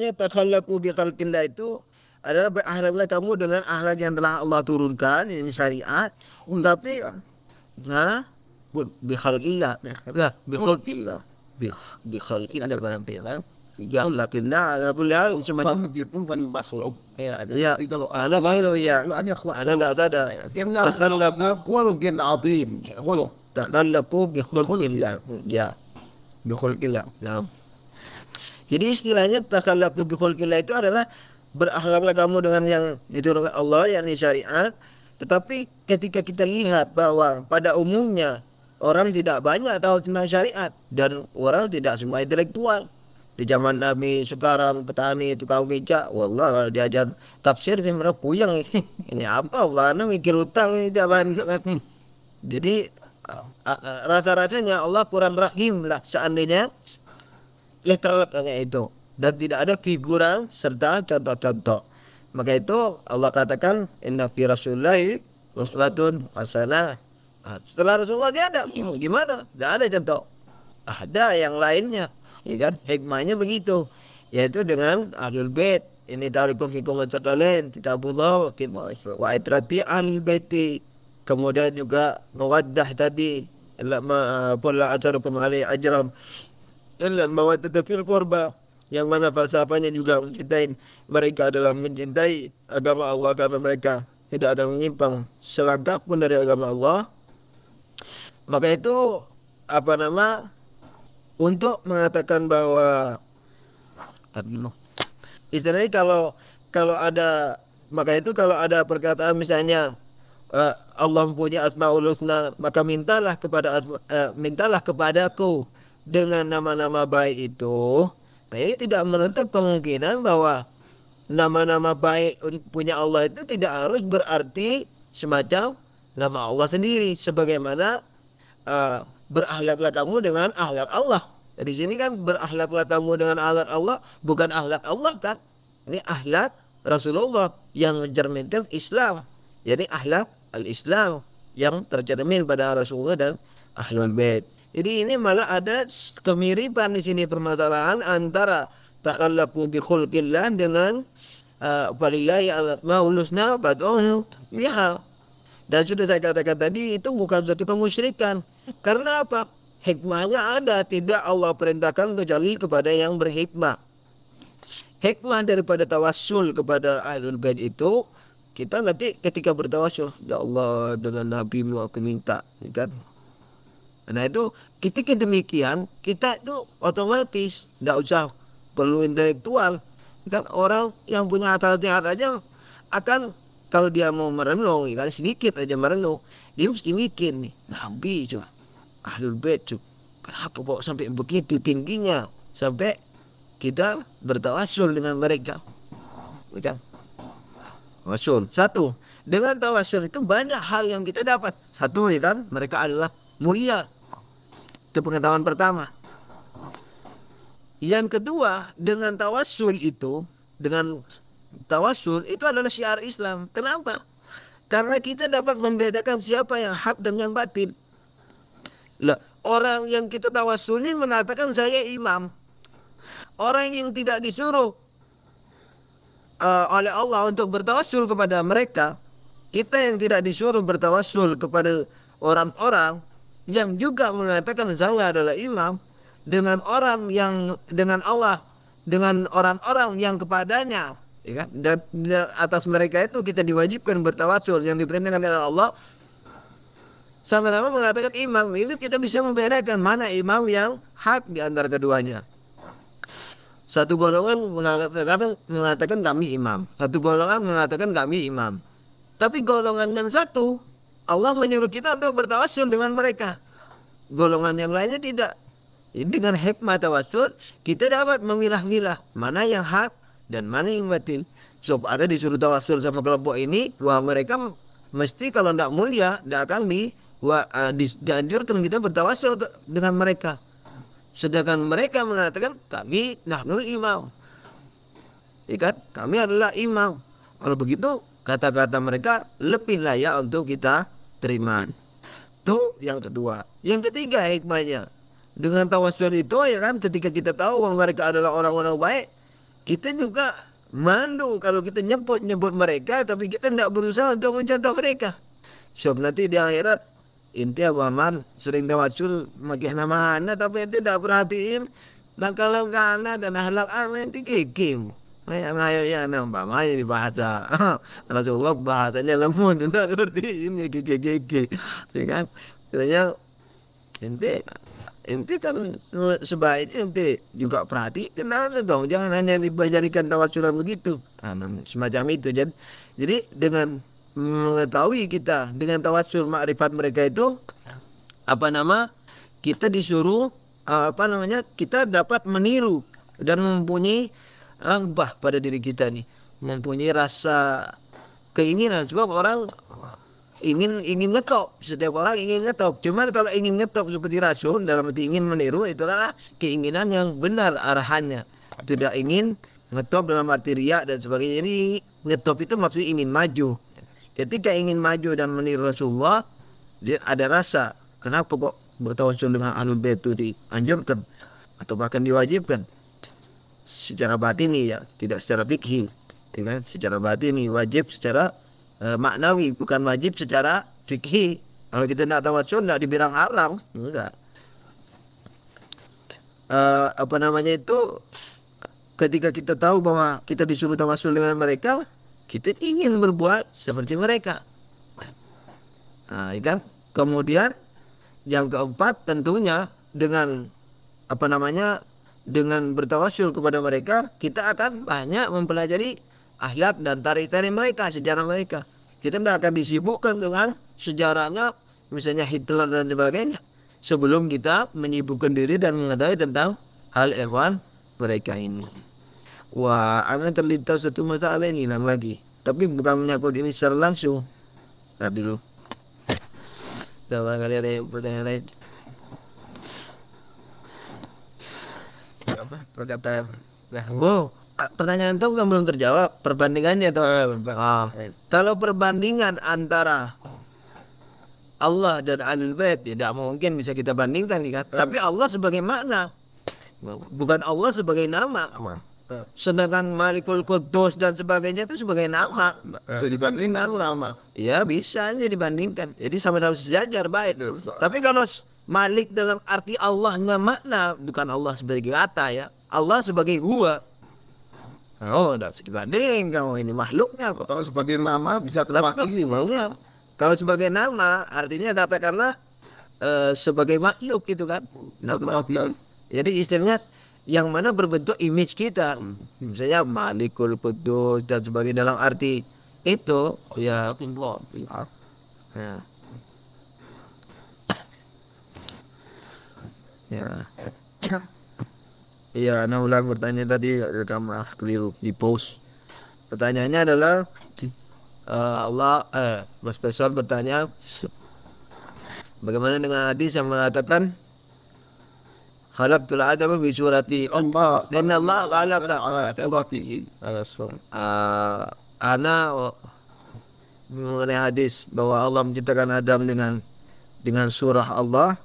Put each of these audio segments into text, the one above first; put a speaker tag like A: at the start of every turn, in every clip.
A: istilahnya takhallaku bi khalqillah itu adalah berakhlaklah kamu dengan akhlak yang telah Allah turunkan, ini syariat. Tapi nah, bi khalqillah, ya, bi khalqillah, bi khalqillah ada penampilan. Ya, lakinna ala kulli hal semacam itu kan makhluk. Ya, itu loh. Ana bahiru ya. Ana enggak ada. Takhallaku mungkin azim. Takhallaku bi khalqillah. Ya, bi khalqillah. Ya. Jadi istilahnya takhallaku bi khalqillah itu adalah berakhlaklah kamu dengan yang diturunkan Allah, yakni syariat. Tetapi ketika kita lihat bahwa pada umumnya orang tidak banyak tahu tentang syariat dan orang tidak semua intelektual. Di zaman Nabi sekarang petani tukang becak, wallah kalau diajar tafsir dia mereka puyeng. Ini apa Allah mikir utang ini zaman. Jadi rasa-rasanya Allah kurang rahim lah seandainya literal kayak itu, dan tidak ada figuran serta contoh-contoh. Maka itu Allah katakan inna fi rasulillahi uswatun hasanah. Setelah Rasulullah dia ada gimana? Tidak ada contoh. Ada yang lainnya, ya kan? Hikmahnya begitu, yaitu dengan ahlul bait. Ini tarikum fikum lain kitabullah wa itrati ahlul baiti. Kemudian juga mawaddah tadi, pola acara pemali ajram illa mawaddah fil qurba, yang mana falsafahnya juga mencintai mereka adalah mencintai agama Allah karena mereka tidak ada menyimpang selangkah pun dari agama Allah. Maka itu apa nama untuk mengatakan bahwa istilahnya kalau ada, maka itu kalau ada perkataan misalnya Allah mempunyai asmaul husna, maka mintalah kepadaku dengan nama-nama baik itu. Nah, ini tidak menutup kemungkinan bahwa nama-nama baik punya Allah itu tidak harus berarti semacam nama Allah sendiri, sebagaimana berakhlaklah kamu dengan akhlak Allah. Di sini kan berakhlaklah kamu dengan akhlak Allah, bukan akhlak Allah kan. Ini akhlak Rasulullah yang mencerminkan Islam. Jadi akhlak al-Islam yang tercermin pada Rasulullah dan Ahlul Bait. Jadi ini malah ada kemiripan di sini permasalahan antara takhallaku bi khulqillah dengan walillahi al-asmaul husna fad'uhu biha. Dan sudah saya katakan tadi itu bukan suatu kemusyrikan. Karena apa? Hikmahnya ada, tidak Allah perintahkan kecuali kepada yang berhikmah. Hikmah daripada tawassul kepada Ahlul Bait itu, kita nanti ketika bertawassul, ya Allah dengan Nabi aku minta, kan? Nah itu ketika demikian kita itu otomatis tidak usah perlu intelektual, kan? Orang yang punya akal sehat aja akan, kalau dia mau merenung, kan sedikit aja merenung, dia mesti mikir nih, Nabi coba, Ahlul Bait coba, kenapa kok sampai begitu tingginya sampai kita bertawassul dengan mereka, kan? Tawassul satu, dengan tawassul itu banyak hal yang kita dapat. Satu, ya kan, mereka adalah mulia. Itu pengetahuan pertama. Yang kedua, dengan tawassul itu adalah syiar Islam. Kenapa? Karena kita dapat membedakan siapa yang hak dan yang batil. Lah, orang yang kita tawassuli mengatakan saya imam. Orang yang tidak disuruh oleh Allah untuk bertawassul kepada mereka, kita yang tidak disuruh bertawassul kepada orang-orang yang juga mengatakan saya adalah imam, dengan orang yang dengan Allah, dengan orang-orang yang kepadanya, ya kan? Dan atas mereka itu kita diwajibkan bertawassul yang diperintahkan oleh Allah, sama-sama mengatakan imam. Itu kita bisa membedakan mana imam yang hak di antara keduanya. Satu golongan mengatakan kami imam, satu golongan mengatakan kami imam. Tapi golongan yang satu, Allah menyuruh kita untuk bertawassul dengan mereka. Golongan yang lainnya tidak. Jadi dengan hikmah tawassul kita dapat memilah-milah mana yang hak dan mana yang batil. So ada disuruh tawassul sama kelompok ini, wah mereka mesti kalau tidak mulia tidak akan dianjurkan kita bertawassul dengan mereka. Sedangkan mereka mengatakan kami nahnul imam, ikat kami adalah imam. Kalau begitu kata-kata mereka lebih layak untuk kita terima. Itu yang kedua. Yang ketiga hikmahnya dengan tawassul itu, ya kan, ketika kita tahu bahwa mereka adalah orang-orang baik, kita juga malu kalau kita nyebut mereka tapi kita tidak berusaha untuk mencontoh mereka. Sebab nanti di akhirat inti abaman sering tawassul pakai nama anda tapi ente tidak perhatiin dan kalau kana dan halal ente kikim. Ngayo ya nambah main di bahasa Rasulullah bahasanya lembut tidak seperti ini gigi kan katanya ente kan sebaiknya ente juga perhatikan dong, jangan hanya dijadikan tawassulan begitu semacam itu. Jadi dengan mengetahui kita dengan tawassul makrifat mereka itu kita disuruh kita dapat meniru dan mempunyai raghbah pada diri kita nih, mempunyai rasa keinginan. Sebab orang ingin ngetop, setiap orang ingin ngetop. Cuman kalau ingin ngetop seperti Rasul dalam arti ingin meniru, itulah keinginan yang benar arahannya. Tidak ingin ngetop dalam arti riak dan sebagainya. Jadi ngetop itu maksudnya ingin maju. Ketika ingin maju dan meniru Rasulullah, dia ada rasa kenapa kok bertawassul dengan Ahlul Bait itu dianjurkan atau bahkan diwajibkan secara batini ya, tidak secara fikih. Secara batini wajib secara maknawi, bukan wajib secara fikih. Kalau kita tidak tawassul tidak dibilang haram, enggak. Ketika kita tahu bahwa kita disuruh tawassul dengan mereka, kita ingin berbuat seperti mereka. Nah, kan? Kemudian yang keempat tentunya dengan dengan bertawassul kepada mereka, kita akan banyak mempelajari akhlak dan tarik-tarik mereka, sejarah mereka. Kita tidak akan disibukkan dengan sejarahnya, misalnya Hitler dan sebagainya, sebelum kita menyibukkan diri dan mengetahui tentang hal ehwal mereka ini. Wah, ana terlintas satu masalah ini lagi, tapi bukan menyangkut ini secara langsung. Tadi dulu. Coba kali ada pertanyaan lain. Pertanyaan itu kan belum terjawab. Perbandingannya tuh. Kalau perbandingan antara Allah dan Ahlul Bait tidak mungkin bisa kita bandingkan, tapi Allah sebagai makna, bukan Allah sebagai nama. Sedangkan Malikul Quddus dan sebagainya itu sebagai nama. Dibandingkan nama. Ya bisa aja dibandingkan. Jadi sama-sama sejajar baik. Tapi kalau Malik dalam arti Allah nggak makna, bukan Allah sebagai kata ya. Allah sebagai huwa. Oh, tidak bisa dibanding. Kalau ini makhluknya kok. Kalau sebagai nama bisa terpakai maunya. Kalau sebagai nama artinya katakanlah sebagai makhluk gitu kan. Jadi istilahnya yang mana berbentuk image kita, misalnya Malikul Quddus dan sebagainya dalam arti itu ya. Iya, Ana ulang bertanya tadi, kamu keliru di post. Pertanyaannya adalah Mas Besar bertanya, bagaimana dengan hadis yang mengatakan khalaqtul adama bi surati Allah dan Allah ana mengenai hadis bahwa Allah menciptakan Adam dengan surah Allah.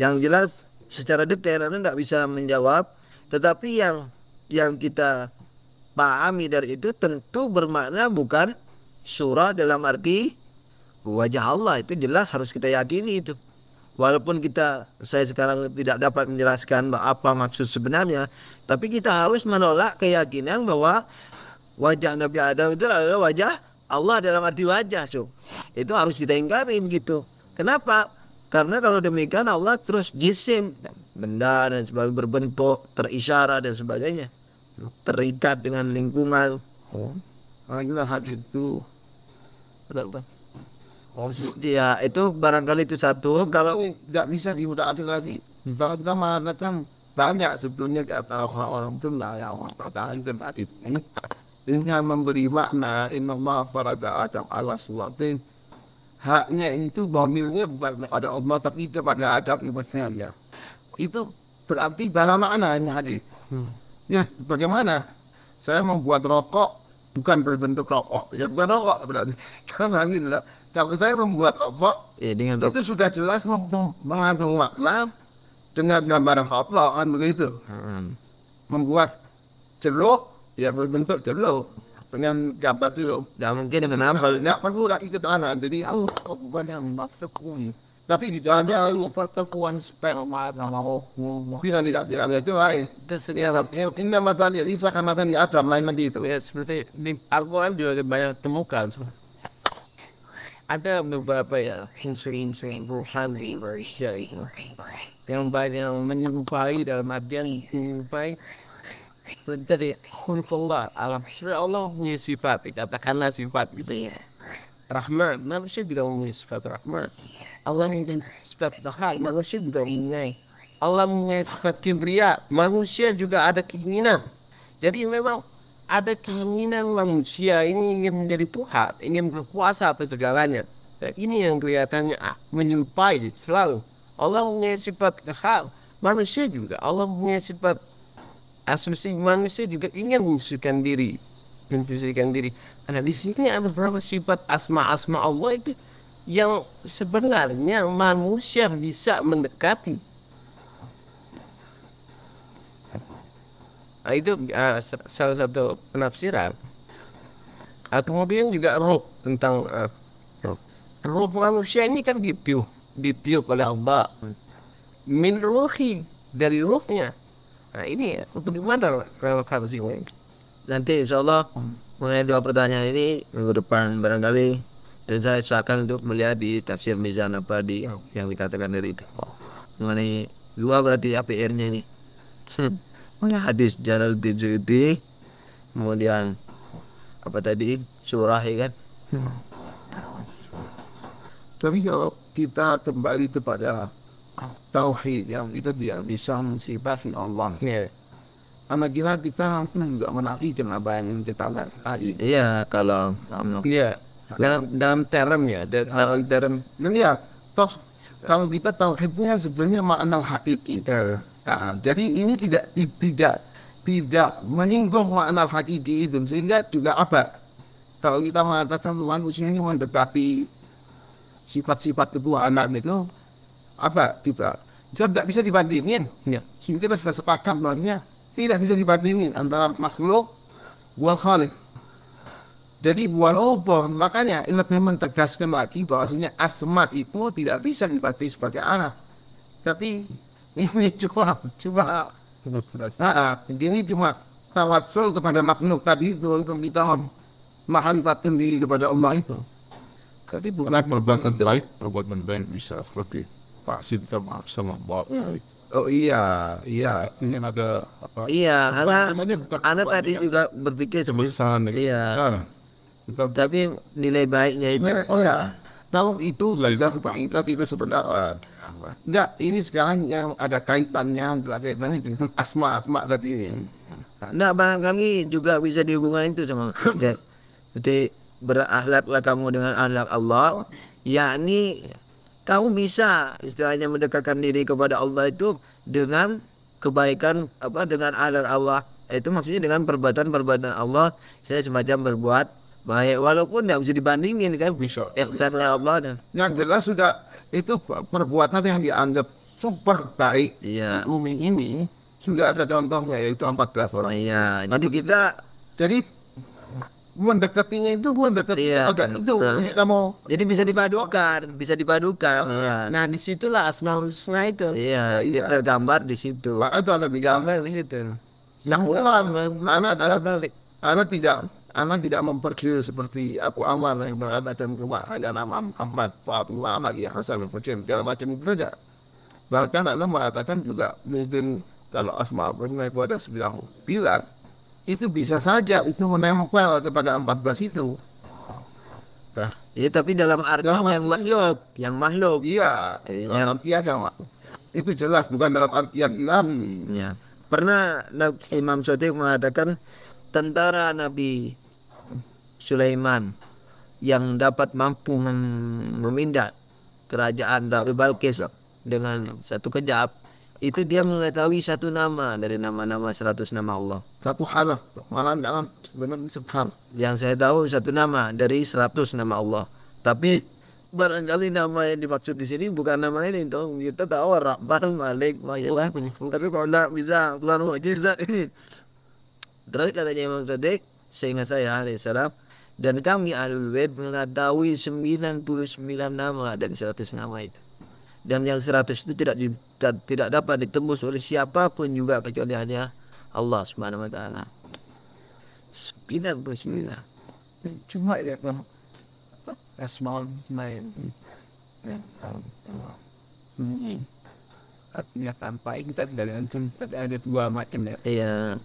A: Yang jelas secara detail Anda tidak bisa menjawab, tetapi yang kita pahami dari itu tentu bermakna bukan surah dalam arti wajah Allah. Itu jelas harus kita yakini itu. Walaupun saya sekarang tidak dapat menjelaskan apa maksud sebenarnya, tapi kita harus menolak keyakinan bahwa wajah Nabi Adam itu adalah wajah Allah dalam arti wajah. Itu harus kita ingkari begitu. Kenapa? Karena kalau demikian Allah terus jisim, benda dan sebagainya, berbentuk, terisyarat dan sebagainya, terikat dengan lingkungan. Hadis itu ya itu barangkali itu satu. Kalau
B: tidak bisa diutak-atik lagi, bahkan sama datang banyak sebelumnya kata orang itu lah yang pertanyaan tempat itu ini memberi makna Inna Allah farada Adam ala suwatin. Haknya itu bahwa bukan pada Allah tapi kepada Adam ibadahnya. Itu berarti dalam makna ini hadis. Ya bagaimana saya membuat rokok bukan berbentuk rokok, ya bukan rokok berarti karena tidak. Kalau saya membuat rokok, itu sudah jelas mengandung makna dengan gambaran Allah kan begitu. Membuat ceruk, ya berbentuk ceruk dengan gambar ceruk.
A: Tidak mungkin kenapa?
B: Nggak perlu lagi ke tanah, jadi bukan yang maksudku. Tapi di dalamnya pertemuan sperma sama mungkin tidak itu lain. Ini matanya Isa kan matanya Adam lain lagi itu.
C: Ya seperti di Al-Quran juga banyak temukan. Ada beberapa ya insulin rohani yang banyak menyerupai dalam artian menyerupai dari khulqullah alam Allah punya sifat, katakanlah sifat gitu ya. Rahman, manusia juga mempunyai sifat Rahman. Allah mempunyai sifat Rahman, manusia juga mempunyai. Allah mempunyai sifat Kibriya, manusia juga ada keinginan. Jadi memang ada keinginan manusia ini ingin menjadi Tuhan, ingin berkuasa atas segalanya. Dan ini yang kelihatannya menyerupai selalu. Allah mempunyai sifat Qahar, manusia juga. Allah mempunyai sifat asumsi, manusia juga ingin mensucikan diri. Karena di sini ada beberapa sifat asma Allah itu yang sebenarnya manusia bisa mendekati. Nah, itu salah satu penafsiran. Kemudian juga roh tentang roh manusia ini kan ditiup oleh Allah. Min ruhi, dari ruhnya. Nah ini ya, untuk gimana relevansi ini?
A: Nanti insya Allah mengenai dua pertanyaan ini minggu depan barangkali, dan saya usahakan untuk melihat di tafsir Mizan apa di yang dikatakan dari itu mengenai dua berarti APR-nya ini. Hadis Jalaluddin Suyuti, kemudian apa tadi surah ya kan.
B: Tapi kalau kita kembali kepada tauhid yang kita tidak bisa mensifati Allah, anak kita juga menafikan apa yang kita tadi.
A: Iya, kalau
C: Iya, dalam term ya, dalam term.
B: Ya, toh kalau kita tauhidnya sebenarnya makna hakiki. Nah, jadi ini tidak menyinggung makna hakiki itu, sehingga juga apa? Kalau kita mengatakan manusia ini mendekati sifat-sifat kedua anak itu, apa kita tidak bisa dibandingin. Ya, kita sudah sepakat bahwa tidak bisa dibandingin antara makhluk wal khaliq. Jadi walaupun makanya ini memang tegaskan lagi bahwasanya asma itu tidak bisa dibatasi sebagai anak. Tapi ini cuma ini cuma tawassul kepada makhluk tadi itu untuk kita ma'rifatkan diri kepada Allah itu. Tapi bukan perbuatan lain, perbuatan lain bisa seperti pasti kita sama Allah. Oh iya, ini ada apa?
A: iya, karena anak tadi juga berpikir
B: Semisal
A: iya. Tapi nilai baiknya itu
B: tahu itu belajar kita sebenarnya. Enggak, ini sekarang yang ada kaitannya dengan asma tadi.
A: nah barangkali juga bisa dihubungkan itu sama jadi berakhlaklah kamu dengan akhlak Allah, yakni kamu bisa istilahnya mendekatkan diri kepada Allah itu dengan kebaikan dengan akhlak Allah, itu maksudnya dengan perbuatan Allah, saya semacam berbuat baik walaupun tidak bisa dibandingin kan
B: Bisa.
A: ihsannya Allah dan
B: Yang jelas sudah itu perbuatan yang dianggap super baik.
A: iya.
B: Bumi ini sudah ada contohnya yaitu 14 orang.
A: Iya, jadi kita
B: Jadi mendekatinya itu
A: Iya,
B: itu
A: betul.
B: kita mau
A: jadi bisa dipadukan.
C: Nah disitulah Asmaul Husna itu.
A: Iya, tergambar di situ.
B: itu ada di gambar.
C: Gambar di situ.
B: Anak tidak memperkira seperti Abu Ammar yang berada dalam rumah ada nama Muhammad, Fatimah, Ali Hasan, Hussein, segala macam itu saja. Bahkan anak mengatakan juga mungkin kalau Asma bermain pada 9 itu bisa saja itu menempel kepada 14 itu. Nah,
A: Iya, tapi dalam arti yang makhluk.
B: iya, dalam artian itu jelas bukan dalam artian
A: Ya. Pernah Imam Shatiq mengatakan tentara Nabi Sulaiman yang dapat mampu memindah kerajaan dari Balkis dengan satu kejap, itu dia mengetahui satu nama dari nama-nama 100 nama Allah.
B: satu hal malah dalam benar sebab
A: Yang saya tahu satu nama dari 100 nama Allah. Tapi barangkali nama yang dimaksud di sini bukan nama ini dong. Kita tahu Rahman, Malik, Ma'ilah. Tapi kalau tidak bisa keluar mukjizat ini Terus katanya Imam Sadiq, seingat saya alaihissalam, dan kami Ahlul Bait mengetahui 99 nama dan 100 nama itu. Dan yang 100 itu tidak dapat ditembus oleh siapapun juga kecuali hanya Allah Subhanahu wa taala. 99.
C: Cuma ya kan asmaul main artinya sampai kita dari antum ada dua macam ya.
A: Iya.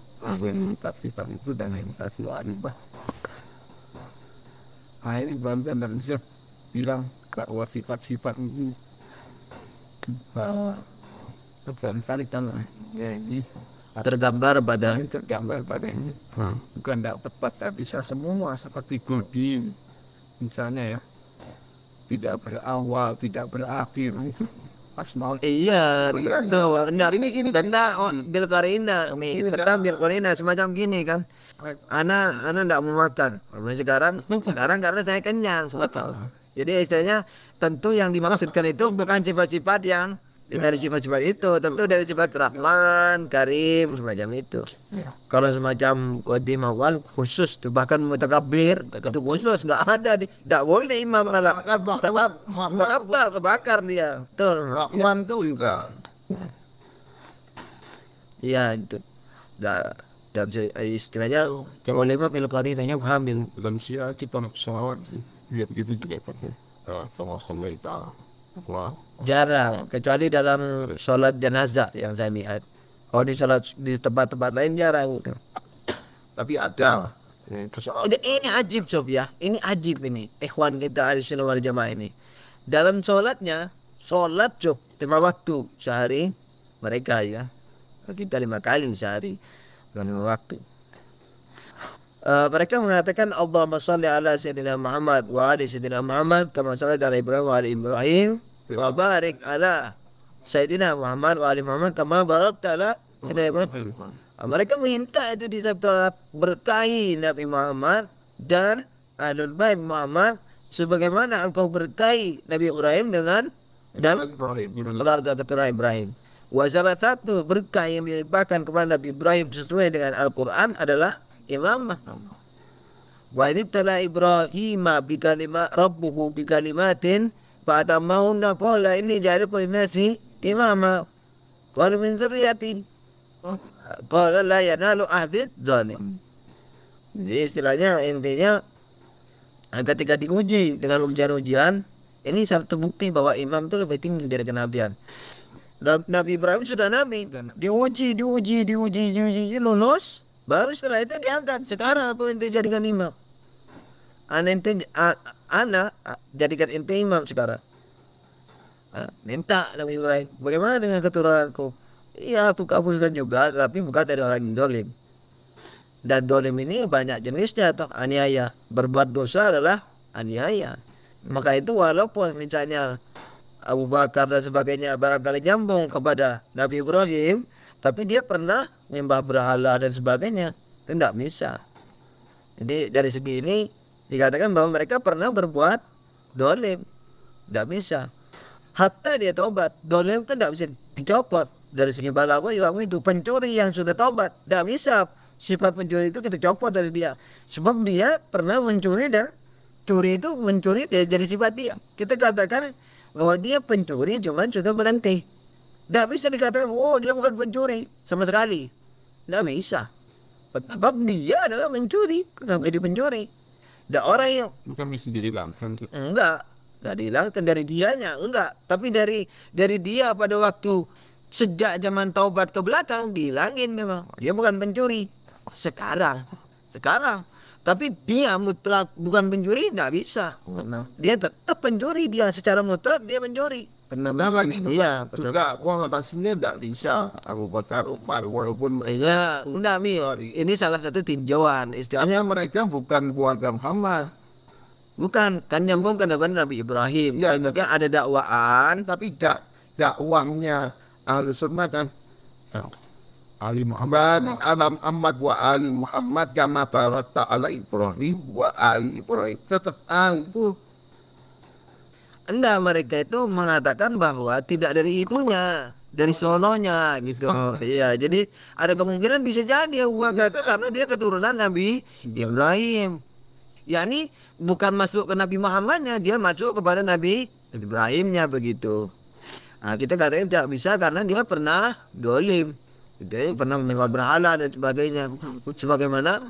C: Sifat itu dan sifat luar. Ini Bambang dan Zir bilang bahwa sifat-sifat itu tergambar ya ini
A: Tergambar pada
C: ini bukan tidak tepat tapi bisa semua seperti Godin misalnya ya, tidak berawal tidak berakhir asmaul.
A: iya itu nah ini tanda bil qarina tanda bil qarina semacam gini kan, anak tidak mau makan sekarang karena saya kenyang, jadi istilahnya tentu yang dimaksudkan itu bukan sifat-sifat yang dari sifat-sifat itu, tentu dari sifat Rahman, Karim, semacam itu. Kalau semacam qadim awal khusus tuh, bahkan mutakabbir itu khusus, nggak ada, nggak boleh imam malah kebakar dia. Betul.
B: Rahman itu juga.
A: Iya itu. Dan istilahnya kalau lewat bil qarinanya paham
B: Dan siapa kita pesawat lihat gitu juga pakai sama itu. Wah.
A: jarang, kecuali dalam sholat jenazah yang saya lihat. Oh di sholat di tempat-tempat lain jarang.
B: Tapi ada.
A: Ini ajib Sob ya, ini ajib ini. Ikhwan kita Ahlussunnah wal Jamaah ini. Dalam sholatnya, sholat Sob 5 waktu sehari mereka ya. Kita 5 kali sehari dalam 5 waktu. Mereka mengatakan Allahumma shalli ala sayyidina Muhammad wa ali sayyidina Muhammad kama shallaita ala Ibrahim wa ali Ibrahim wa barik ala sayyidina Muhammad wa ali Muhammad kama barakta ala sayyidina Ibrahim. Mereka minta itu di sholat berkahi Nabi Muhammad dan Ahlul Bait Muhammad sebagaimana engkau berkahi Nabi Ibrahim dengan dan keluarga keturunan Ibrahim. Wa salah satu berkah yang dilimpahkan kepada Nabi Ibrahim sesuai dengan Al-Quran adalah imamah. Wa idibtala Ibrahim rabbuhu bi kalimatin fa atammahunna qala inni ja'alukum lin-nasi imama qala min dzurriyyati qala la yanalu ahdi zalim. Jadi istilahnya intinya ketika diuji dengan ujian-ujian ini satu bukti bahwa imam itu lebih tinggi dari kenabian. Nabi Ibrahim sudah nabi, diuji lulus, baru setelah itu diangkat. Sekarang apa ente jadikan imam? Anak jadikan ente imam sekarang. Minta Nabi Ibrahim, bagaimana dengan keturunanku? Iya aku kabulkan juga, tapi bukan dari orang yang dolim. Dan dolim ini banyak jenisnya, toh aniaya. Berbuat dosa adalah aniaya. Maka itu walaupun misalnya Abu Bakar dan sebagainya barangkali nyambung kepada Nabi Ibrahim, tapi dia pernah menyembah berhala dan sebagainya, itu tidak bisa. Jadi dari segi ini dikatakan bahwa mereka pernah berbuat dolim, tidak bisa. Hatta dia tobat, dolim itu tidak bisa dicopot. Dari segi balaghah juga itu, pencuri yang sudah tobat tidak bisa sifat pencuri itu kita copot dari dia, sebab dia pernah mencuri dan curi itu mencuri dari sifat dia. Kita katakan bahwa dia pencuri cuma sudah berhenti. Tidak bisa dikatakan, oh dia bukan pencuri sama sekali. Tidak bisa. Sebab dia adalah mencuri. Kenapa dia pencuri? Ada orang yang
B: Bukan bisa dihilangkan.
A: enggak dihilangkan dari dianya, enggak. Tapi dari dia pada waktu sejak zaman taubat ke belakang dihilangin memang. Dia bukan pencuri. Sekarang. Tapi dia mutlak bukan pencuri, tidak bisa. Dia tetap pencuri, dia secara mutlak dia pencuri.
B: Benar lagi.
A: Iya,
B: Juga gua ngatasinya tidak bisa. Abu Bakar Umar walaupun
A: iya, enggak ini salah satu tinjauan istilahnya.
B: hanya mereka bukan keluarga Muhammad.
A: Bukan, kan nyambung ke Nabi Ibrahim.
B: Ya,
A: Maksudnya ada dakwaan,
B: Tapi dakwahnya Ahlussunnah kan Ali Muhammad, Alam Ahmad wa Ali Muhammad kama barakta ala Ibrahim wa Ali Ibrahim. Tetap itu.
A: enggak, mereka itu mengatakan bahwa tidak dari itunya. dari sononya gitu. Iya, jadi ada kemungkinan bisa jadi Abu Bakar itu karena dia keturunan Nabi Ibrahim. Yani bukan masuk ke Nabi Muhammadnya, dia masuk kepada Nabi Ibrahimnya begitu. Nah, kita katanya tidak bisa karena dia pernah dolim, dia pernah menyembah berhala dan sebagainya. Sebagaimana,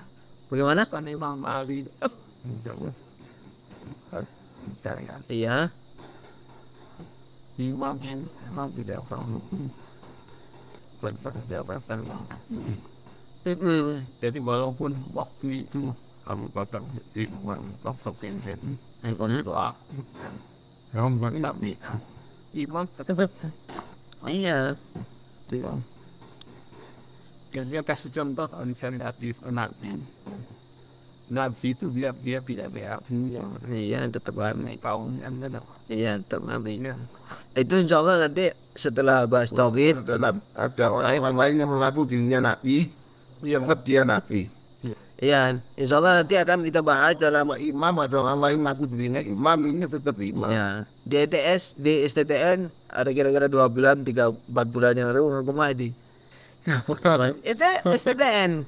A: bagaimana?
C: Kan Imam Ali.
A: Iya.
C: Imam tidak pernah. Jadi walaupun waktu itu kamu kata Imam Rasulullah doa, kamu Nabi Imam tetap
A: Iya.
C: tidak. Jadi dia kasih contoh misalnya Nabi. Nabi itu dia tidak
A: Iya, tetap
C: naik kaum yang ada.
A: Iya, tetap Nabi. Itu insya Allah nanti setelah bahas tauhid.
B: Ada orang lain yang mengaku dirinya Nabi, yang dia Nabi.
A: Iya, insya Allah nanti akan kita bahas dalam
B: Imam ada orang lain mengaku dirinya imam, ini tetap imam.
A: ya, di ETS, di STTN ada kira-kira 2 bulan, 3-4 bulan yang lalu aku mati. Itu STTN.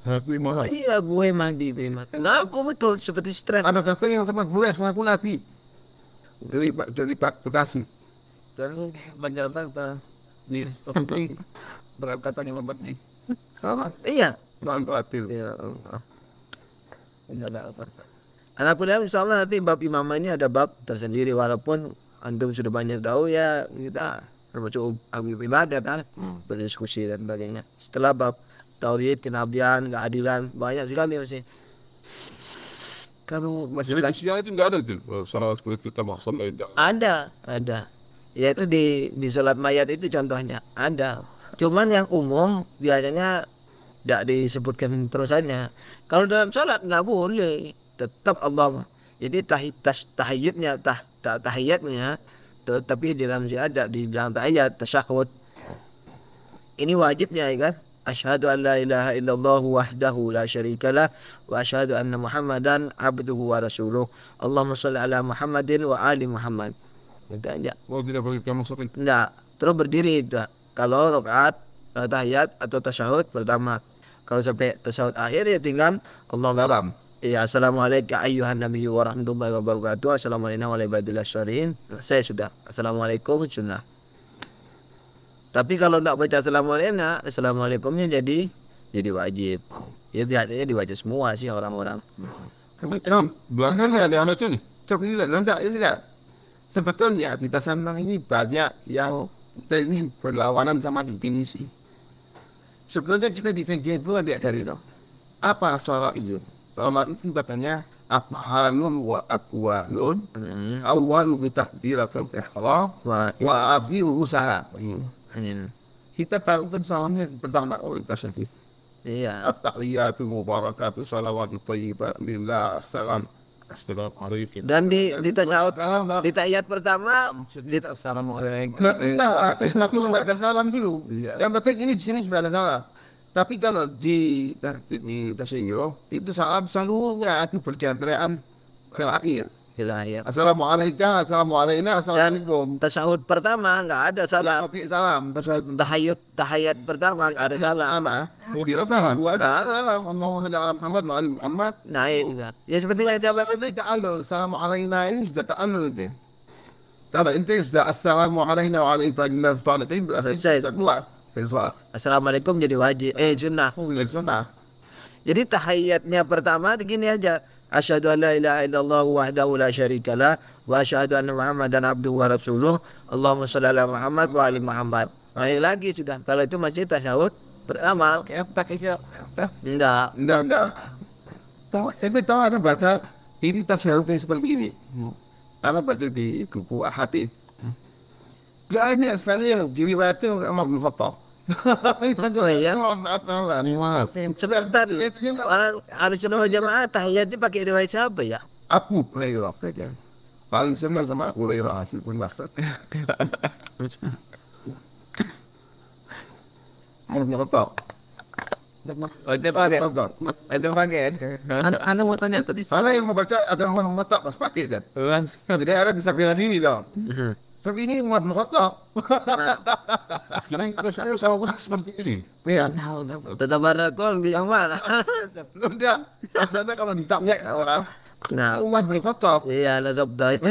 B: Aku imam.
A: Iya, gue mati memang. Nah, aku betul seperti stres.
B: Ada kakak yang sama gue mengaku Nabi. Dari Pak Bekasi.
C: Dan banyak di berangkatan yang lembat nih.
A: Iya.
B: Non batil.
A: Ya.
C: Tidak ada apa.
A: Anak kuliah insya Allah nanti bab imamah ini ada bab tersendiri walaupun antum sudah banyak tahu ya kita termasuk ambil ibadah kan berdiskusi dan sebagainya. Setelah bab tauhid, kenabian, keadilan banyak sekali masih. Kalau
B: Jadi di siang itu nggak ada tuh. Salah seperti kita maksud lain.
A: ada. Yaitu di sholat mayat itu contohnya ada. Cuman yang umum biasanya tidak disebutkan terusannya. Kalau dalam sholat nggak boleh. Tetap Allah. Jadi tahiyatnya tahiyatnya tapi di dalam ada di dalam tahiyat tasyahud. Ini wajibnya ya kan? Asyhadu an la ilaha illallah wahdahu la syarikalah wa asyhadu anna Muhammadan abduhu wa rasuluh. Allahumma shalli ala Muhammadin wa ali Muhammad. Itu aja.
B: Oh tidak boleh kamu sebut.
A: Enggak, terus berdiri itu. Kalau rakaat tahiyat atau tasyahud pertama. Kalau sampai tasyahud akhir ya tinggal Allah
B: Salam.
A: ya assalamualaikum ayyuhan nabiyyu wa rahmatullahi wa barakatuh. Assalamualaikum warahmatullahi wabarakatuh. Saya sudah. Assalamualaikum sunnah. Tapi kalau tidak baca assalamualaikumnya jadi wajib. Ya biasanya dibaca semua sih orang-orang.
B: Kamu belakangan ada anak sini. Coba lihat, tidak. Sebetulnya kita senang ini banyak yang ini berlawanan sama definisi. Sebetulnya kita definisi itu ada dari itu. Apa soal itu? Soal itu katanya afhalun wa aqwalun awal bitakbiratul ihram wa abiru usaha. Kita tahu kan soalnya pertama kita sendiri.
A: Iya.
B: At-tahiyatu mubarakatuh salawatu thayyibah lillah assalamualaikum.
A: Dan di tahiyat pertama di
C: Assalamualaikum.
B: Nah, aku nggak ada salam dulu. Yang penting ini di sini sudah ada salam. Tapi kalau di tasawuf itu salam selalu itu berjantraan ke akhir.
A: Hidayah.
B: Assalamualaikum, assalamualaikum, assalamualaikum.
A: Tasyahud pertama nggak ada salam.
B: Salam.
A: Tahiyat pertama nggak ada salam.
B: Mau dirasa gua ada salam. Muhammad.
A: Naik. Ya seperti yang saya bilang itu.
B: Ta'alul, assalamualaikum ini sudah ta'alul itu. Kalau intinya sudah assalamualaikum warahmatullahi wabarakatuh.
A: Selesai.
B: Keluar.
A: Assalamualaikum jadi wajib. Sunnah. Jadi tahiyatnya pertama begini aja. Asyhadu an la ilaha illallah wahdahu la syarikalah wa asyhadu anna Muhammadan abduhu wa rasuluh. Allahumma shalli ala Muhammad wa ali Muhammad. Naik lagi sudah. Kalau itu masih tasyahud pertama.
C: Kayak pakai je.
A: Enggak.
B: Tapi tahu ada baca ini tasyahud seperti ini. Ada baca di buku hati. Gak ini sekali yang diriwayatkan sama Ibnu Khattab.
A: Itu ya. Sebentar. Harus jamaah tahiyatnya pakai riwayat siapa ya?
B: Abu Hurairah. Paling senang sama Abu Hurairah pun maksud. Ibnu Khattab.
A: Itu pakai.
C: Anda mau tanya tadi.
B: Karena yang membaca ada orang mata pas pakai kan. Jadi ada bisa bela diri dong. Tapi ini muat kotor. Karena saya sama seperti ini. Iya.
A: Tetap ada kol yang mana?
B: Udah. Karena kalau ditanya orang,
A: Nah,
B: muat kotor.
A: iya ada sabda.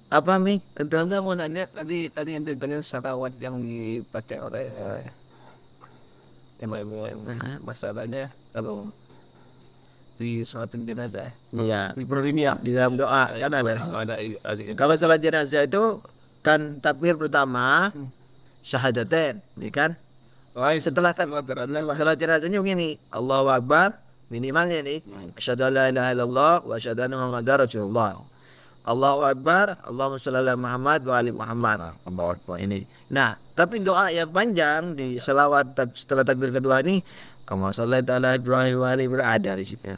A: Apa Mi?
C: Itu anda mau nanya tadi yang ditanya salawat yang dipakai oleh masalahnya kalau di sholat jenazah
A: Iya.
B: Di perlimian.
A: Di dalam doa kan ada.
C: ada
A: Kalau salat jenazah itu kan takbir pertama syahadatain, ya kan?
B: Lain
A: Setelah salat jenazahnya begini, Allahu Akbar, minimalnya nih, asyhadu an la ilaha illallah wa asyhadu anna muhammadar rasulullah. Allahu Akbar, Allahumma shalli ala Muhammad wa ali Muhammad. Allahu Akbar ini. Nah, tapi doa yang panjang di selawat setelah takbir kedua ini, kama shallaita ala Ibrahim wa ali Ibrahim ada di situ.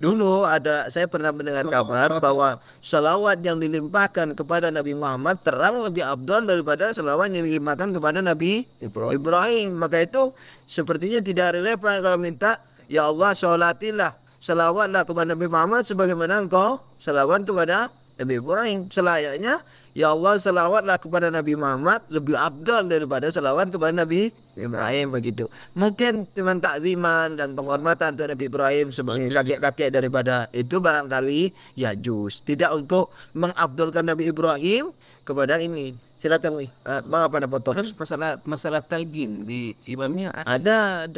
A: Dulu saya pernah mendengar kabar bahwa selawat yang dilimpahkan kepada Nabi Muhammad terang lebih afdal daripada selawat yang dilimpahkan kepada Nabi Ibrahim. Maka itu sepertinya tidak relevan kalau minta, ya Allah sholatilah, selawatlah kepada Nabi Muhammad sebagaimana engkau selawat kepada Nabi Ibrahim. Selayaknya, ya Allah selawatlah kepada Nabi Muhammad lebih afdal daripada selawat kepada Nabi Ibrahim, begitu. Mungkin cuma takziman dan penghormatan untuk Nabi Ibrahim sebagai kakek-kakek daripada itu barangkali ya juz. Tidak untuk mengabdulkan Nabi Ibrahim kepada ini. Silakan mengapa anda potong?
C: terus masalah talqin di imamnya
A: Ada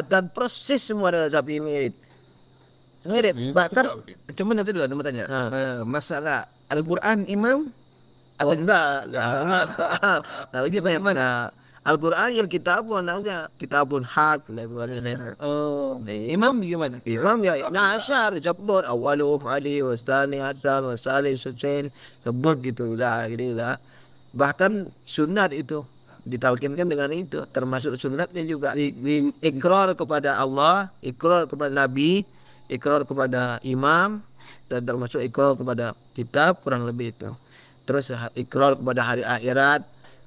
A: dan proses semua dengan sapi mirip. Bahkan
C: cuma nanti dulu ada mau tanya masalah Al-Quran imam
A: enggak. Nah, ini bagaimana? Al-Quran yang kitabun hak.
C: imam gimana
A: Imam ya Asyar jabur awalum ali wastani asyar wasali susain sebut gitu lah gini lah. Bahkan sunat itu ditalkinkan dengan itu, termasuk sunatnya juga di ikrar kepada Allah, ikrar kepada Nabi, ikrar kepada imam, dan termasuk ikrar kepada kitab, kurang lebih itu. Terus ikrar kepada hari akhirat,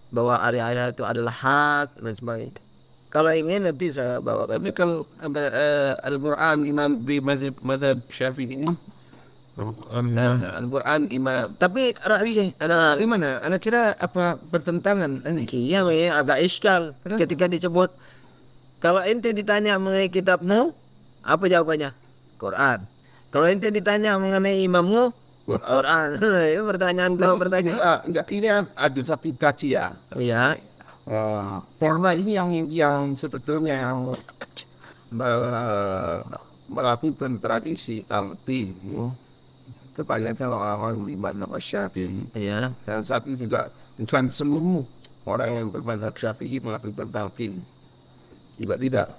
A: bahwa hari akhirat itu adalah hak dan sebagainya. Kalau ini nanti saya bawa.
C: tapi kalau Al-Quran imam di mazhab Syafi'i ini Al-Quran imam
A: Tapi ada
C: gimana anda kira apa bertentangan ini
A: iya agak iskal ketika disebut. Kalau ente ditanya mengenai kitabmu, apa jawabannya? Quran. Kalau ente ditanya mengenai imammu, Quran. Itu pertanyaan.
B: Enggak, ini ada sapi kaci ya.
A: Iya.
B: Karena ini yang sebetulnya yang melakukan tradisi tapi kebanyakan orang-orang di mana Syafi'i.
A: Iya.
B: Dan satu juga bukan semua orang yang bermadzhab Syafi'i melakukan talqin. Juga tidak.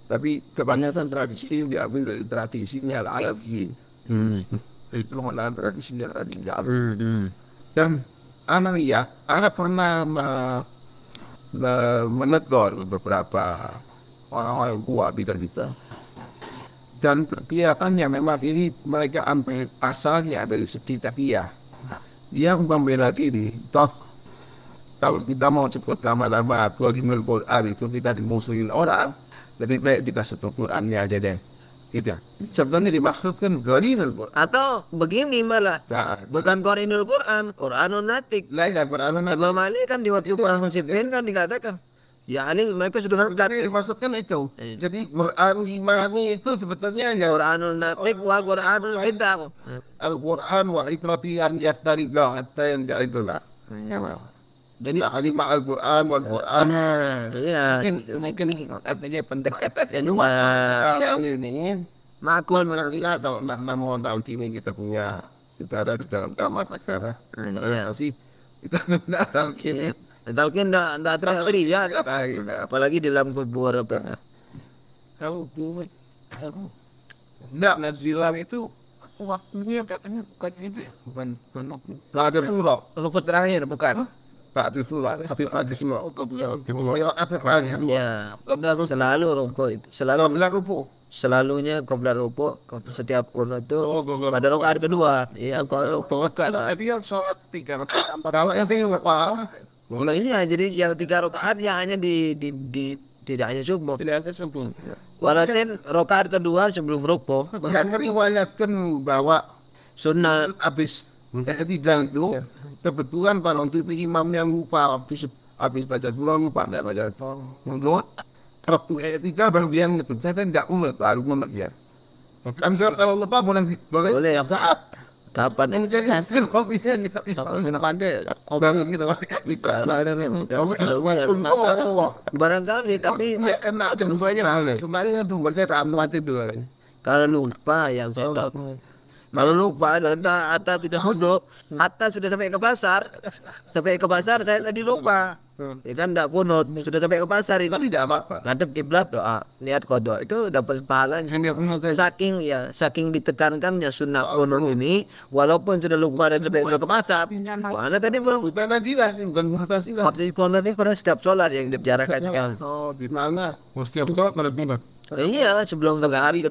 B: Tapi kebanyakan tradisi yang diambil dari tradisinya Al-Arabi. Itu adalah tradisinya Al-Arabi. Dan anak pernah menegur beberapa orang-orang tua kita. Dan kelihatannya memang ini mereka ambil asalnya dari segi takiyah. Dia membela diri. Toh kalau kita mau sebut nama-nama Al-Quran itu kita dimusuhin orang, jadi baik kita sebut Qurannya aja deh. Gitu. Sebenarnya dimaksudkan Qarinul Quran.
A: Atau begini malah, bukan Qarinul Quran, Quranun Natik.
B: Lain Quranul Natik.
A: Imam Ali kan di waktu perang Siffin kan dikatakan, ya ini mereka sudah
B: Jadi maksudkan itu. Jadi Quran imani itu sebetulnya ya
A: Quranun Natik wa Quranul Kitab.
B: Al-Quran wa ikratiyan yaftariqa hatta yang itulah. Jadi kalimah Al-Quran wal Quran.
A: Iya.
C: mungkin artinya pendekatan yang ini
A: Makul
B: Kita atau nama tahun ini kita punya kita ada di dalam kamar negara.
A: Iya.
B: Sih kita tidak tahu kita.
A: Talqin enggak terlihat ya. Apalagi di dalam kubur apa.
C: kalau
B: Tidak.
C: nazilan itu waktunya katanya bukan itu ya bukan
B: Tak ada surah.
C: luput terakhir bukan
B: Tak ada surah. Tapi ada surah. Yang apa banyak.
A: Ya, selalu rukuk itu.
B: Kalau bilang rupu.
A: Selalunya qabla rukuk setiap qunut itu pada rakaat kedua. Iya, kalau
C: dia sholat 3 rakaat
B: Kalau yang tinggi apa?
A: Kalau ini ya, jadi yang 3 rakaat ya hanya di tidak hanya subuh.
C: tidak ada sempurna
A: Walaupun rakaat kedua sebelum rukuk
B: Bahkan meriwayatkan bahwa
A: sunnah.
B: habis Jadi jangan itu kebetulan pada waktu itu imamnya lupa habis baca surah lupa tidak baca surah. Waktu ayat 3 baru dia ngetut. Saya tidak umat baru umat dia. Kan kalau lupa boleh
A: Boleh,
B: saat
A: kapan
B: ini jadi hasil kopi ini
C: Pandai.
B: orang gitu
A: barangkali, tapi
B: enak semuanya kemarin tuh saya tak mati dulu.
A: kalau lupa yang saya tahu. Kalau lupa, Hatta tidak bodoh. Hatta sudah sampai ke pasar. Sampai ke pasar saya tadi lupa. Ya kan tidak kunut. Sudah sampai ke pasar itu
B: Tidak apa-apa.
A: ngadep kiblat doa, niat kodok itu dapat pahalanya. Saking ditekankan ya sunnah kunut ini, walaupun sudah lupa dan sampai ke pasar. Mana tadi belum?
B: Bukan nadilah, bukan muhtasilah.
A: Waktu kunut ini karena setiap sholat yang dibicarakan.
B: Oh, di mana? Setiap sholat ada.
A: Iya, sebelum hari itu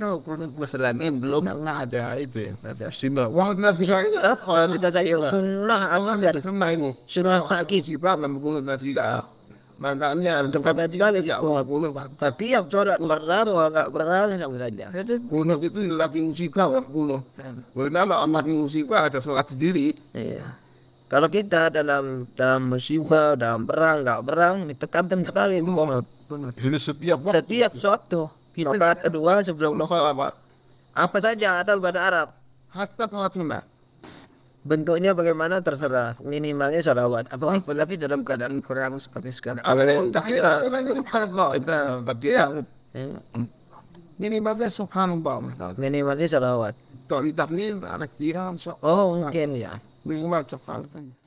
B: Muslimin belum ada itu ya, ada simbol. Wah, nasi kaya.
A: kalau kita saya sunnah Allah
B: Ada sunnah ini.
A: sunnah lagi.
B: Sifat dalam buku nasi kaya. Makanya tempat
A: Sekali ya, tapi yang sholat nggak pernah saja.
B: bunuh itu lagi musibah bunuh. Karena amat musibah ada sholat sendiri.
A: Iya. Kalau kita dalam musibah, dalam perang, nggak perang, ditekankan sekali itu
B: Jadi setiap
A: suatu. Rakaat kedua sebelum apa saja asal bahasa Arab.
B: hatta sholat sunnah.
A: Bentuknya bagaimana terserah. Minimalnya salawat. Apalagi dalam keadaan perang seperti sekarang.
B: Ini bagus subhanallah.
A: Minimalnya salawat.
B: Kalau ini anak dia,
A: Oh mungkin ya.
B: minimal subhanallah.